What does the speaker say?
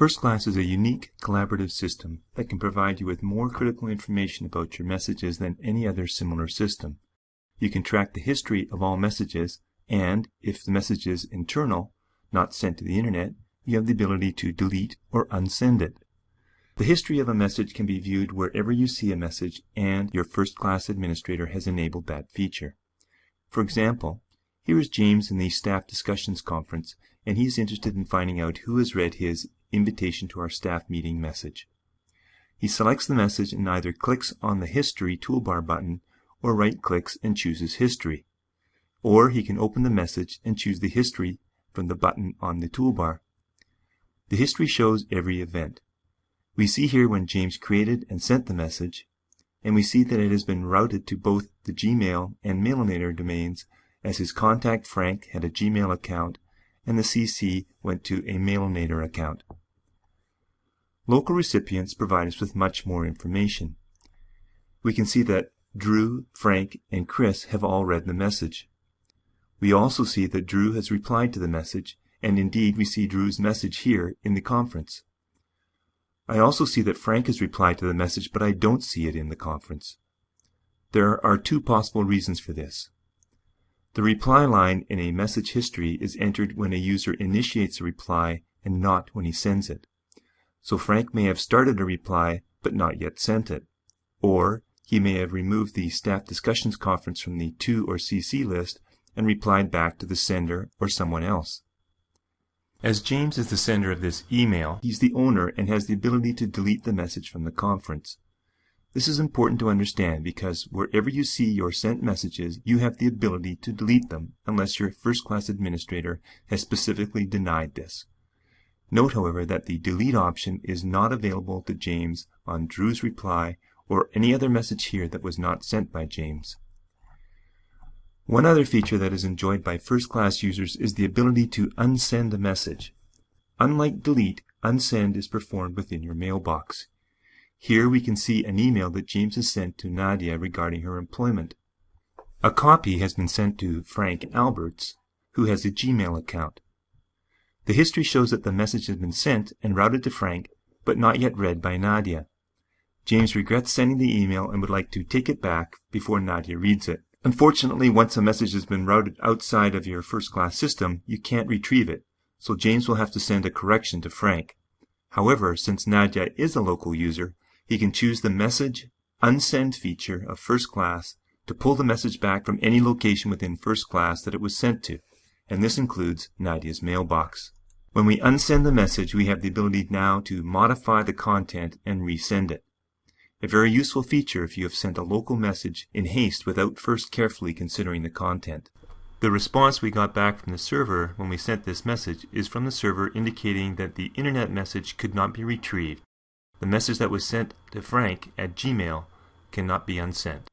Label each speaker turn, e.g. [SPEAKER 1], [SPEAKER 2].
[SPEAKER 1] FirstClass is a unique collaborative system that can provide you with more critical information about your messages than any other similar system. You can track the history of all messages, and if the message is internal, not sent to the internet, you have the ability to delete or unsend it. The history of a message can be viewed wherever you see a message, and your FirstClass administrator has enabled that feature. For example, here is James in the staff discussions conference, and he's interested in finding out who has read his invitation to our staff meeting message. He selects the message and either clicks on the History toolbar button or right-clicks and chooses History. Or he can open the message and choose the history from the button on the toolbar. The history shows every event. We see here when James created and sent the message, and we see that it has been routed to both the Gmail and Mailinator domains, as his contact Frank had a Gmail account and the CC went to a Mailinator account. Local recipients provide us with much more information. We can see that Drew, Frank, and Chris have all read the message. We also see that Drew has replied to the message, and indeed we see Drew's message here in the conference. I also see that Frank has replied to the message, but I don't see it in the conference. There are two possible reasons for this. The reply line in a message history is entered when a user initiates a reply and not when he sends it. So Frank may have started a reply but not yet sent it. Or he may have removed the staff discussions conference from the To or CC list and replied back to the sender or someone else. As James is the sender of this email, he's the owner and has the ability to delete the message from the conference. This is important to understand because wherever you see your sent messages, you have the ability to delete them unless your FirstClass administrator has specifically denied this. Note, however, that the delete option is not available to James on Drew's reply or any other message here that was not sent by James. One other feature that is enjoyed by FirstClass users is the ability to unsend a message. Unlike delete, unsend is performed within your mailbox. Here we can see an email that James has sent to Nadia regarding her employment. A copy has been sent to Frank Alberts, who has a Gmail account. The history shows that the message has been sent and routed to Frank, but not yet read by Nadia. James regrets sending the email and would like to take it back before Nadia reads it. Unfortunately, once a message has been routed outside of your FirstClass system, you can't retrieve it, so James will have to send a correction to Frank. However, since Nadia is a local user, he can choose the Message Unsend feature of FirstClass to pull the message back from any location within FirstClass that it was sent to, and this includes Nadia's mailbox. When we unsend the message, we have the ability now to modify the content and resend it. A very useful feature if you have sent a local message in haste without first carefully considering the content. The response we got back from the server when we sent this message is from the server indicating that the internet message could not be retrieved. The message that was sent to Frank at Gmail cannot be unsent.